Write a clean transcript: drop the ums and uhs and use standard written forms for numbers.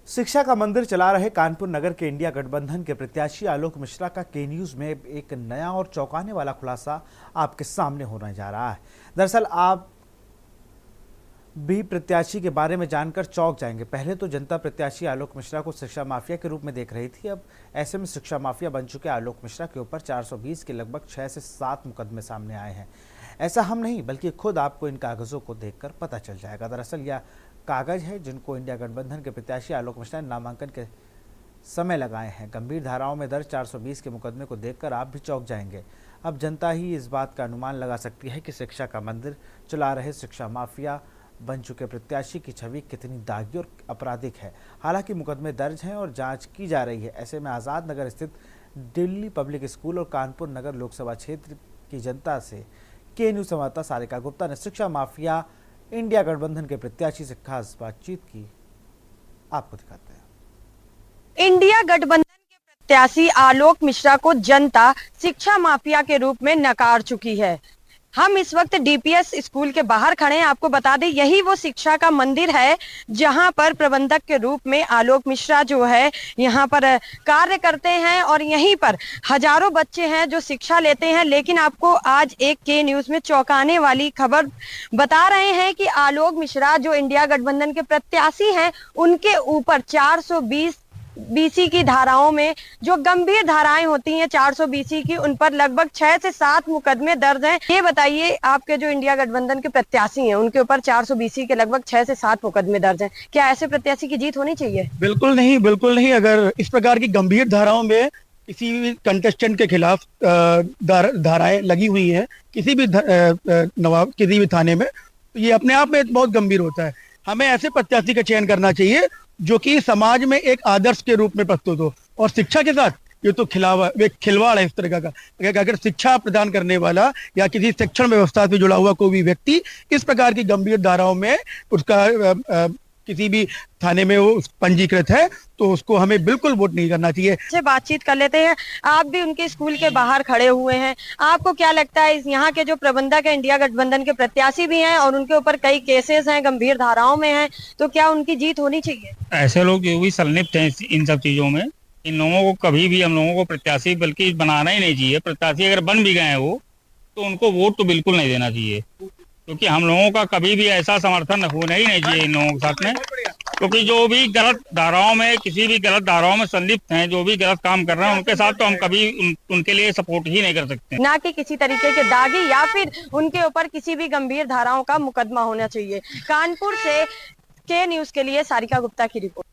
शिक्षा का मंदिर चला रहे कानपुर नगर के इंडिया गठबंधन के प्रत्याशी आलोक मिश्रा का के न्यूज में एक नया और चौंकाने वाला खुलासा आपके सामने होने जा रहा है। दरअसल आप भी प्रत्याशी के बारे में जानकर चौंक जाएंगे। पहले तो जनता प्रत्याशी आलोक मिश्रा को शिक्षा माफिया के रूप में देख रही थी। अब ऐसे में शिक्षा माफिया बन चुके आलोक मिश्रा के ऊपर 420 के लगभग 6 से 7 मुकदमे सामने आए हैं। ऐसा हम नहीं बल्कि खुद आपको इन कागजों को देखकर पता चल जाएगा। दरअसल यह कागज है जिनको इंडिया गठबंधन के प्रत्याशी आलोक मिश्रा ने नामांकन के समय लगाए हैं। गंभीर धाराओं में दर्ज 420 के मुकदमे को देखकर आप भी चौंक जाएंगे। अब जनता ही इस बात का अनुमान लगा सकती है कि शिक्षा का मंदिर चला रहे शिक्षा माफिया बन चुके प्रत्याशी की छवि कितनी दागी और आपराधिक है। हालांकि मुकदमे दर्ज हैं और जांच की जा रही है। ऐसे में आज़ाद नगर स्थित दिल्ली पब्लिक स्कूल और कानपुर नगर लोकसभा क्षेत्र की जनता से के न्यूज संवाददाता सारिका गुप्ता ने शिक्षा माफिया इंडिया गठबंधन के प्रत्याशी से खास बातचीत की। आपको दिखाते हैं। इंडिया गठबंधन के प्रत्याशी आलोक मिश्रा को जनता शिक्षा माफिया के रूप में नकार चुकी है। हम इस वक्त डीपीएस स्कूल के बाहर खड़े हैं। आपको बता दें, यही वो शिक्षा का मंदिर है जहां पर प्रबंधक के रूप में आलोक मिश्रा जो है यहां पर कार्य करते हैं और यहीं पर हजारों बच्चे हैं जो शिक्षा लेते हैं। लेकिन आपको आज एक के न्यूज में चौंकाने वाली खबर बता रहे हैं कि आलोक मिश्रा जो इंडिया गठबंधन के प्रत्याशी हैं उनके ऊपर 420 बीसी की धाराओं में जो गंभीर धाराएं होती हैं 400 बीसी की, उन पर लगभग 6 से 7 मुकदमे दर्ज हैं। ये बताइए, आपके जो इंडिया गठबंधन के प्रत्याशी हैं उनके ऊपर 400 बीसी के लगभग 6 से 7 मुकदमे दर्ज हैं। क्या ऐसे प्रत्याशी की जीत होनी चाहिए? बिल्कुल नहीं, बिल्कुल नहीं। अगर इस प्रकार की गंभीर धाराओं में किसी भी कंटेस्टेंट के खिलाफ धाराएं लगी हुई हैं किसी भी थाने में, तो ये अपने आप में बहुत गंभीर होता है। हमें ऐसे प्रत्याशी का चयन करना चाहिए जो कि समाज में एक आदर्श के रूप में प्रस्तुत हो। और शिक्षा के साथ ये तो खिलवाड़ है इस तरह का। अगर शिक्षा प्रदान करने वाला या किसी शिक्षण व्यवस्था से जुड़ा हुआ कोई भी व्यक्ति इस प्रकार की गंभीर धाराओं में उसका किसी भी थाने में वो पंजीकृत है तो उसको हमें बिल्कुल वोट नहीं करना चाहिए। से बातचीत कर लेते हैं। आप भी उनके स्कूल के बाहर खड़े हुए हैं, आपको क्या लगता है इस यहाँ के जो प्रबंधक है इंडिया गठबंधन के प्रत्याशी भी हैं और उनके ऊपर कई केसेस हैं, गंभीर धाराओं में हैं, तो क्या उनकी जीत होनी चाहिए? ऐसे लोग जो भी संलिप्त हैं इन सब चीजों में, इन लोगों को कभी भी हम लोगों को प्रत्याशी बल्कि बनाना ही नहीं चाहिए। प्रत्याशी अगर बन भी गए वो तो उनको वोट तो बिल्कुल नहीं देना चाहिए, क्योंकि हम लोगों का कभी भी ऐसा समर्थन होना ही नहीं चाहिए इन लोगों के साथ में। क्योंकि जो भी गलत धाराओं में किसी भी गलत धाराओं में संलिप्त हैं, जो भी गलत काम कर रहे हैं, उनके साथ तो हम कभी उनके लिए सपोर्ट ही नहीं कर सकते। ना कि किसी तरीके के दागी या फिर उनके ऊपर किसी भी गंभीर धाराओं का मुकदमा होना चाहिए। कानपुर से के न्यूज के लिए सारिका गुप्ता की रिपोर्ट।